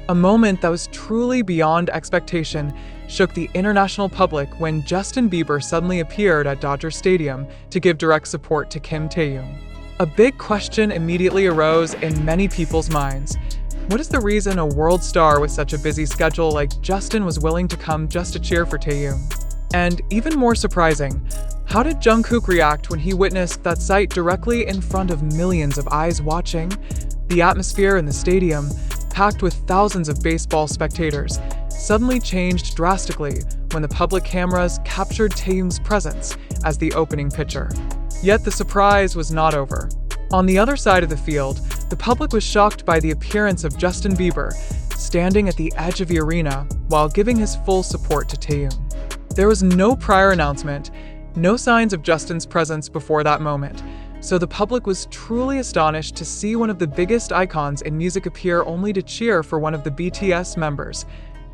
A moment that was truly beyond expectation shook the international public when Justin Bieber suddenly appeared at Dodger Stadium to give direct support to Kim Taehyung. A big question immediately arose in many people's minds. What is the reason a world star with such a busy schedule like Justin was willing to come just to cheer for Taehyung? And even more surprising, how did Jungkook react when he witnessed that sight directly in front of millions of eyes watching? The atmosphere in the stadium, packed with thousands of baseball spectators, suddenly changed drastically when the public cameras captured Taehyung's presence as the opening pitcher. Yet the surprise was not over. On the other side of the field, the public was shocked by the appearance of Justin Bieber, standing at the edge of the arena while giving his full support to Taehyung. There was no prior announcement, no signs of Justin's presence before that moment, so the public was truly astonished to see one of the biggest icons in music appear only to cheer for one of the BTS members.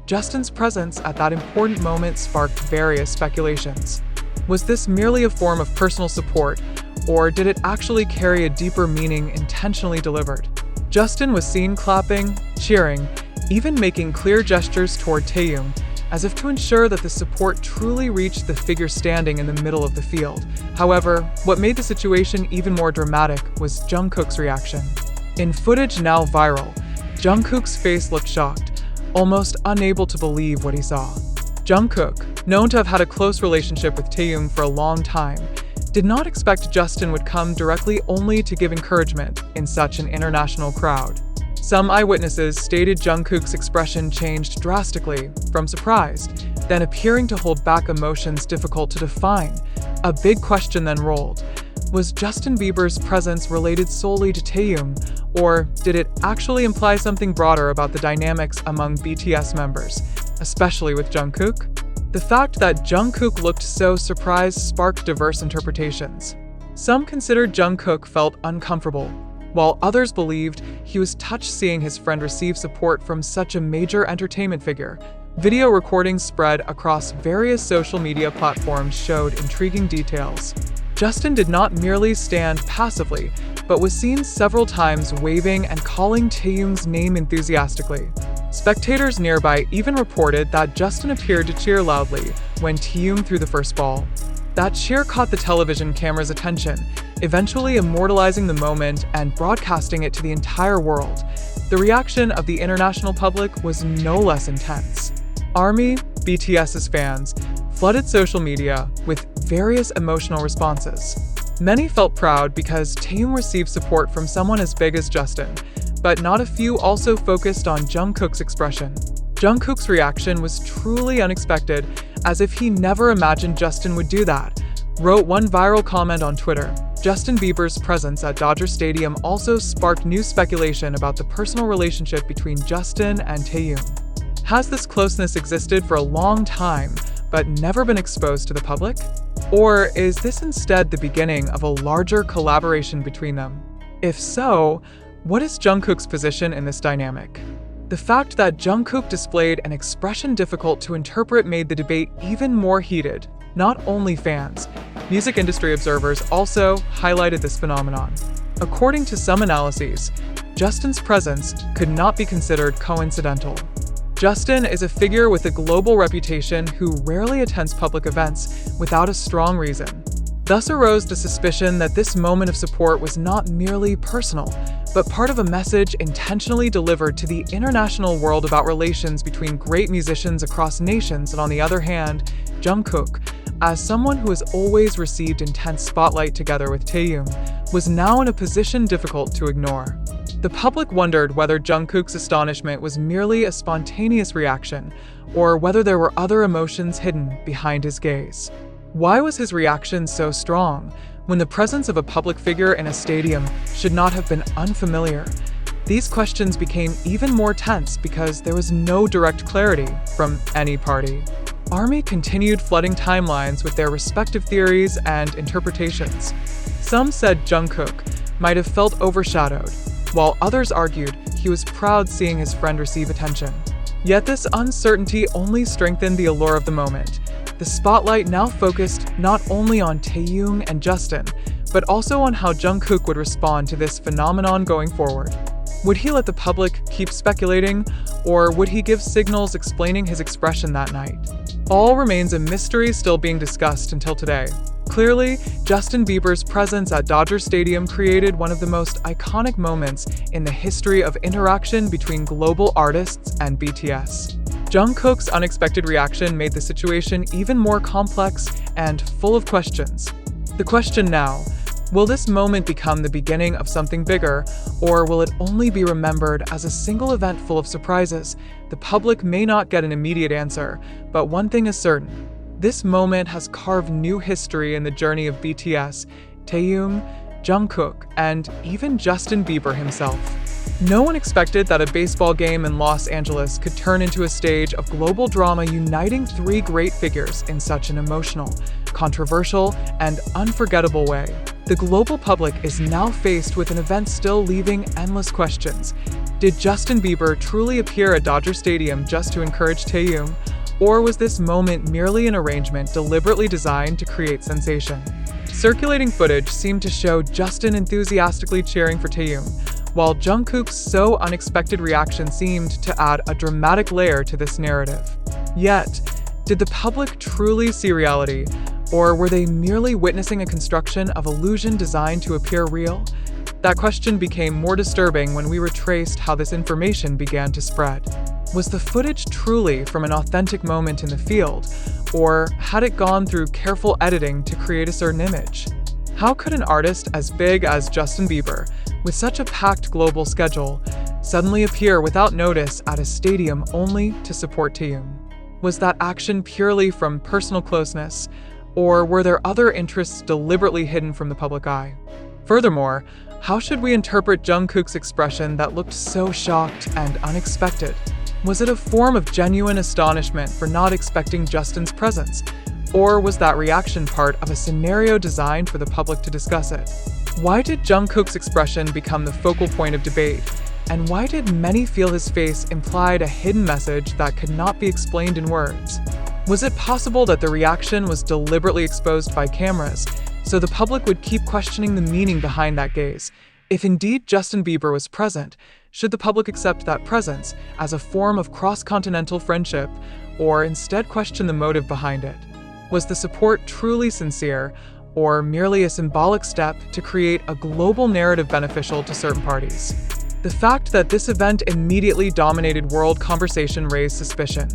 Justin's presence at that important moment sparked various speculations. Was this merely a form of personal support, or did it actually carry a deeper meaning intentionally delivered? Justin was seen clapping, cheering, even making clear gestures toward Taehyung, as if to ensure that the support truly reached the figure standing in the middle of the field. However, what made the situation even more dramatic was Jungkook's reaction. In footage now viral, Jungkook's face looked shocked, almost unable to believe what he saw. Jungkook, known to have had a close relationship with Taehyung for a long time, did not expect Justin would come directly only to give encouragement in such an international crowd. Some eyewitnesses stated Jungkook's expression changed drastically, from surprised, then appearing to hold back emotions difficult to define. A big question then rolled. Was Justin Bieber's presence related solely to Taehyung, or did it actually imply something broader about the dynamics among BTS members, especially with Jungkook? The fact that Jungkook looked so surprised sparked diverse interpretations. Some considered Jungkook felt uncomfortable, while others believed he was touched seeing his friend receive support from such a major entertainment figure. Video recordings spread across various social media platforms showed intriguing details. Justin did not merely stand passively, but was seen several times waving and calling Taehyung's name enthusiastically. Spectators nearby even reported that Justin appeared to cheer loudly when Taehyung threw the first ball. That cheer caught the television camera's attention, eventually immortalizing the moment and broadcasting it to the entire world. The reaction of the international public was no less intense. ARMY, BTS's fans, flooded social media with various emotional responses. Many felt proud because Taehyung received support from someone as big as Justin, but not a few also focused on Jungkook's expression. Jungkook's reaction was truly unexpected, as if he never imagined Justin would do that, wrote one viral comment on Twitter. Justin Bieber's presence at Dodger Stadium also sparked new speculation about the personal relationship between Justin and Taehyung. Has this closeness existed for a long time, but never been exposed to the public? Or is this instead the beginning of a larger collaboration between them? If so, what is Jungkook's position in this dynamic? The fact that Jungkook displayed an expression difficult to interpret made the debate even more heated. Not only fans, music industry observers also highlighted this phenomenon. According to some analyses, Justin's presence could not be considered coincidental. Justin is a figure with a global reputation who rarely attends public events without a strong reason. Thus arose the suspicion that this moment of support was not merely personal, but part of a message intentionally delivered to the international world about relations between great musicians across nations. And on the other hand, Jungkook, as someone who has always received intense spotlight together with Taehyung, was now in a position difficult to ignore. The public wondered whether Jungkook's astonishment was merely a spontaneous reaction, or whether there were other emotions hidden behind his gaze. Why was his reaction so strong, when the presence of a public figure in a stadium should not have been unfamiliar? These questions became even more tense because there was no direct clarity from any party. ARMY continued flooding timelines with their respective theories and interpretations. Some said Jungkook might have felt overshadowed, while others argued he was proud seeing his friend receive attention. Yet this uncertainty only strengthened the allure of the moment. The spotlight now focused not only on Taehyung and Justin, but also on how Jungkook would respond to this phenomenon going forward. Would he let the public keep speculating, or would he give signals explaining his expression that night? All remains a mystery still being discussed until today. Clearly, Justin Bieber's presence at Dodger Stadium created one of the most iconic moments in the history of interaction between global artists and BTS. Jungkook's unexpected reaction made the situation even more complex and full of questions. The question now: will this moment become the beginning of something bigger, or will it only be remembered as a single event full of surprises? The public may not get an immediate answer, but one thing is certain. This moment has carved new history in the journey of BTS, Taehyung, Jungkook, and even Justin Bieber himself. No one expected that a baseball game in Los Angeles could turn into a stage of global drama uniting three great figures in such an emotional, controversial, and unforgettable way. The global public is now faced with an event still leaving endless questions. Did Justin Bieber truly appear at Dodger Stadium just to encourage Taehyung? Or was this moment merely an arrangement deliberately designed to create sensation? Circulating footage seemed to show Justin enthusiastically cheering for Taehyung, while Jungkook's so unexpected reaction seemed to add a dramatic layer to this narrative. Yet, did the public truly see reality, or were they merely witnessing a construction of illusion designed to appear real? That question became more disturbing when we retraced how this information began to spread. Was the footage truly from an authentic moment in the field, or had it gone through careful editing to create a certain image? How could an artist as big as Justin Bieber, with such a packed global schedule, suddenly appear without notice at a stadium only to support Taehyung? Was that action purely from personal closeness, or were there other interests deliberately hidden from the public eye? Furthermore, how should we interpret Jungkook's expression that looked so shocked and unexpected? Was it a form of genuine astonishment for not expecting Justin's presence? Or was that reaction part of a scenario designed for the public to discuss it? Why did Jungkook's expression become the focal point of debate? And why did many feel his face implied a hidden message that could not be explained in words? Was it possible that the reaction was deliberately exposed by cameras, so the public would keep questioning the meaning behind that gaze? If indeed Justin Bieber was present, should the public accept that presence as a form of cross-continental friendship, or instead question the motive behind it? Was the support truly sincere, or merely a symbolic step to create a global narrative beneficial to certain parties? The fact that this event immediately dominated world conversation raised suspicion.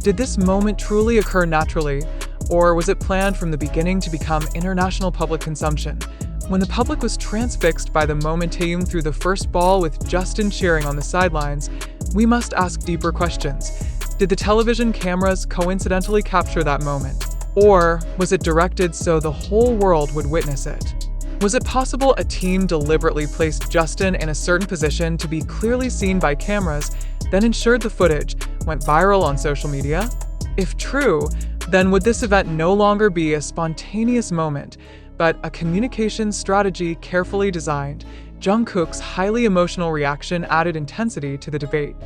Did this moment truly occur naturally, or was it planned from the beginning to become international public consumption? When the public was transfixed by the moment Taehyung threw the first ball with Justin cheering on the sidelines, we must ask deeper questions. Did the television cameras coincidentally capture that moment? Or was it directed so the whole world would witness it? Was it possible a team deliberately placed Justin in a certain position to be clearly seen by cameras, then ensured the footage went viral on social media? If true, then would this event no longer be a spontaneous moment, but a communication strategy carefully designed? Jungkook's highly emotional reaction added intensity to the debate.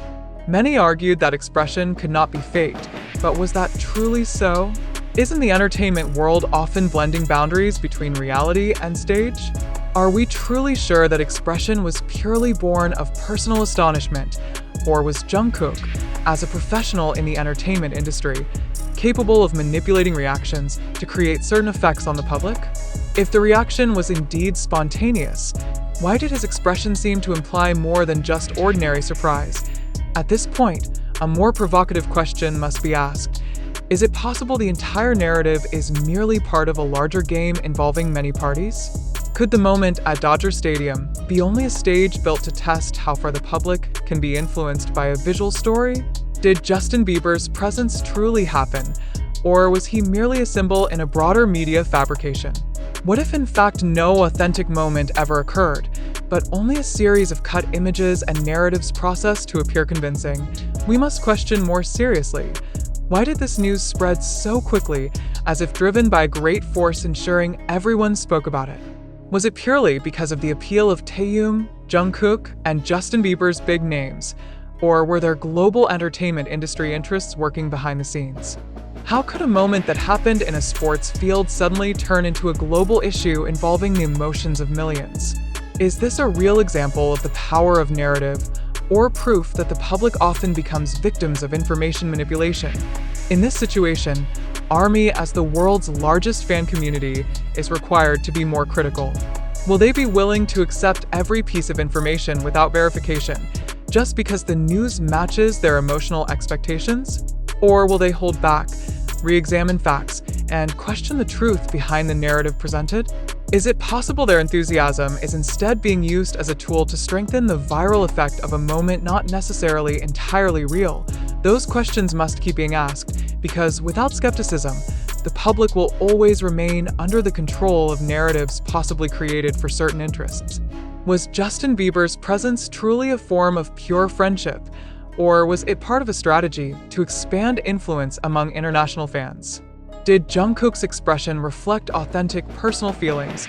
Many argued that expression could not be faked, but was that truly so? Isn't the entertainment world often blending boundaries between reality and stage? Are we truly sure that expression was purely born of personal astonishment, or was Jungkook, as a professional in the entertainment industry, capable of manipulating reactions to create certain effects on the public? If the reaction was indeed spontaneous, why did his expression seem to imply more than just ordinary surprise? At this point, a more provocative question must be asked. Is it possible the entire narrative is merely part of a larger game involving many parties? Could the moment at Dodger Stadium be only a stage built to test how far the public can be influenced by a visual story? Did Justin Bieber's presence truly happen, or was he merely a symbol in a broader media fabrication? What if in fact no authentic moment ever occurred, but only a series of cut images and narratives processed to appear convincing? We must question more seriously. Why did this news spread so quickly, as if driven by a great force ensuring everyone spoke about it? Was it purely because of the appeal of Taehyung, Jungkook, and Justin Bieber's big names? Or were there global entertainment industry interests working behind the scenes? How could a moment that happened in a sports field suddenly turn into a global issue involving the emotions of millions? Is this a real example of the power of narrative, or proof that the public often becomes victims of information manipulation? In this situation, ARMY, as the world's largest fan community, is required to be more critical. Will they be willing to accept every piece of information without verification, just because the news matches their emotional expectations? Or will they hold back, re-examine facts, and question the truth behind the narrative presented? Is it possible their enthusiasm is instead being used as a tool to strengthen the viral effect of a moment not necessarily entirely real? Those questions must keep being asked, because without skepticism, the public will always remain under the control of narratives possibly created for certain interests. Was Justin Bieber's presence truly a form of pure friendship, or was it part of a strategy to expand influence among international fans? Did Jungkook's expression reflect authentic personal feelings,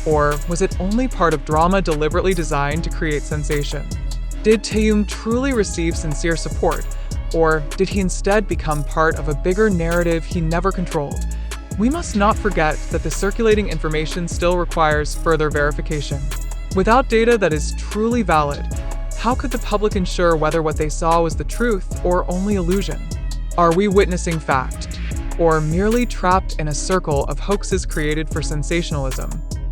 or was it only part of drama deliberately designed to create sensation? Did Taehyung truly receive sincere support, or did he instead become part of a bigger narrative he never controlled? We must not forget that the circulating information still requires further verification. Without data that is truly valid, how could the public ensure whether what they saw was the truth or only illusion? Are we witnessing fact, or merely trapped in a circle of hoaxes created for sensationalism?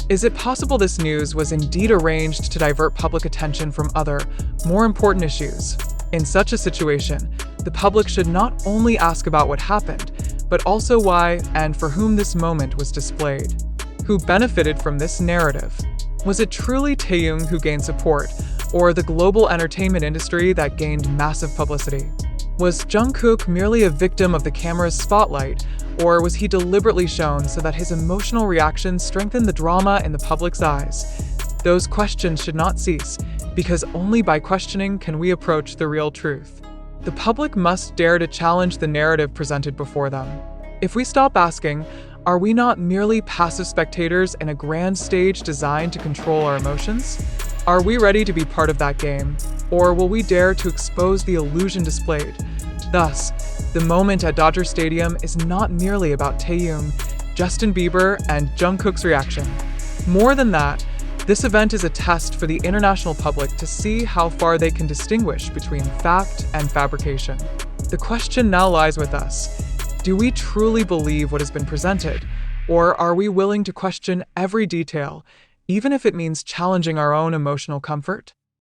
Is it possible this news was indeed arranged to divert public attention from other, more important issues? In such a situation, the public should not only ask about what happened, but also why and for whom this moment was displayed. Who benefited from this narrative? Was it truly Taehyung who gained support, or the global entertainment industry that gained massive publicity? Was Jungkook merely a victim of the camera's spotlight, or was he deliberately shown so that his emotional reactions strengthened the drama in the public's eyes? Those questions should not cease, because only by questioning can we approach the real truth. The public must dare to challenge the narrative presented before them. If we stop asking, are we not merely passive spectators in a grand stage designed to control our emotions? Are we ready to be part of that game, or will we dare to expose the illusion displayed? Thus, the moment at Dodger Stadium is not merely about Taehyung, Justin Bieber, and Jungkook's reaction. More than that, this event is a test for the international public to see how far they can distinguish between fact and fabrication. The question now lies with us. Do we truly believe what has been presented, or are we willing to question every detail, even if it means challenging our own emotional comfort?